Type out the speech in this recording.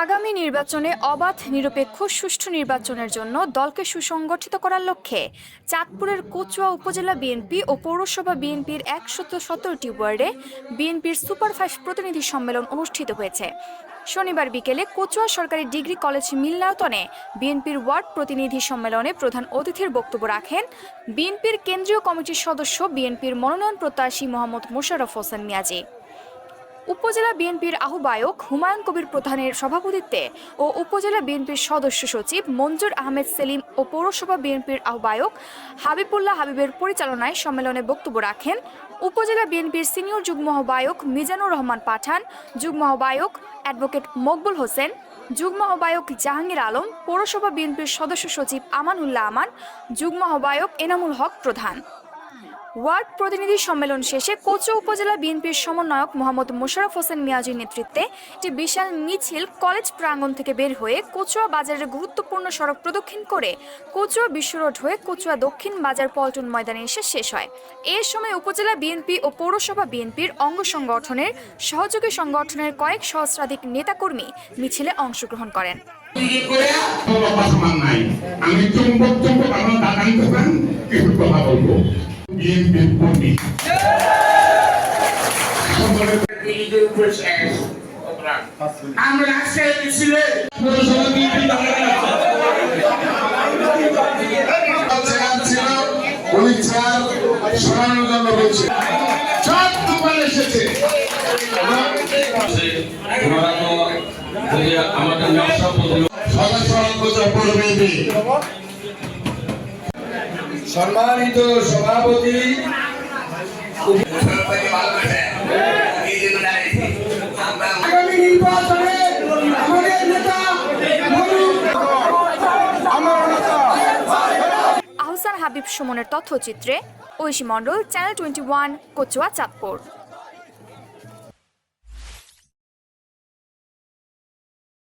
আগামী নির্বাচনে অবাধ, নিরপেক্ষ, সুষ্ঠু নির্বাচনের জন্য দলকে সুসংগঠিত করার লক্ষ্যে চাঁদপুরের কচুয়া উপজেলা বিএনপি ও পৌরসভা বিএনপির ১১৭টি ওয়ার্ডে বিএনপির সুপার 5 প্রতিনিধি সম্মেলন অনুষ্ঠিত হয়েছে। শনিবার বিকেলে কচুয়া সরকারি ডিগ্রি কলেজ মিলনায়তনে বিএনপির ওয়ার্ড প্রতিনিধি সম্মেলনে প্রধান অতিথির বক্তব্য রাখেন বিএনপির কেন্দ্রীয় কমিটির সদস্য, বিএনপির মনোনয়ন প্রত্যাশী মোহাম্মদ মোশাররফ হোসেন মিয়াজি। উপজেলা বিএনপির আহ্বায়ক হুমায়ুন কবির প্রধানের সভাপতিত্বে ও উপজেলা বিএনপির সদস্য সচিব মঞ্জুর আহমেদ সেলিম ও পৌরসভা বিএনপির আহ্বায়ক হাবিবুল্লাহ হাবিবের পরিচালনায় সম্মেলনে বক্তব্য রাখেন উপজেলা বিএনপির সিনিয়র যুগ্ম আহ্বায়ক মিজানুর রহমান পাঠান, যুগ্ম আহ্বায়ক অ্যাডভোকেট মকবুল হোসেন, যুগ্ম আহ্বায়ক জাহাঙ্গীর আলম, পৌরসভা বিএনপির সদস্য সচিব আমানুল্লাহ আমান, যুগ্ম আহ্বায়ক এনামুল হক প্রধান। ওয়ার্ড প্রতিনিধি সম্মেলন শেষে কচুয়া উপজেলা বিএনপির সমন্বয়ক মোহাম্মদ মোশাররফ হোসেন মিয়াজির নেতৃত্বে একটি বিশাল মিছিল কলেজ প্রাঙ্গণ থেকে বের হয়ে কচুয়া বাজারের গুরুত্বপূর্ণ সড়ক প্রদক্ষিণ করে কচুয়া বিশ্ব রোড হয়ে কচুয়া দক্ষিণ বাজার পল্টন ময়দানে এসে শেষ হয়। এ সময় উপজেলা বিএনপি ও পৌরসভা বিএনপির অঙ্গ সংগঠনের সহযোগী সংগঠনের কয়েক সহস্রাধিক নেতাকর্মী মিছিলে অংশগ্রহণ করেন। আমরা সম্মানিত সভাপতি আগামী নির্বাচনে আমাদের নেতা আহসান হাবিব সুমনের তথ্যচিত্রে ঐশী মণ্ডল, চ্যানেল 21, কচুয়া, চাঁদপুর।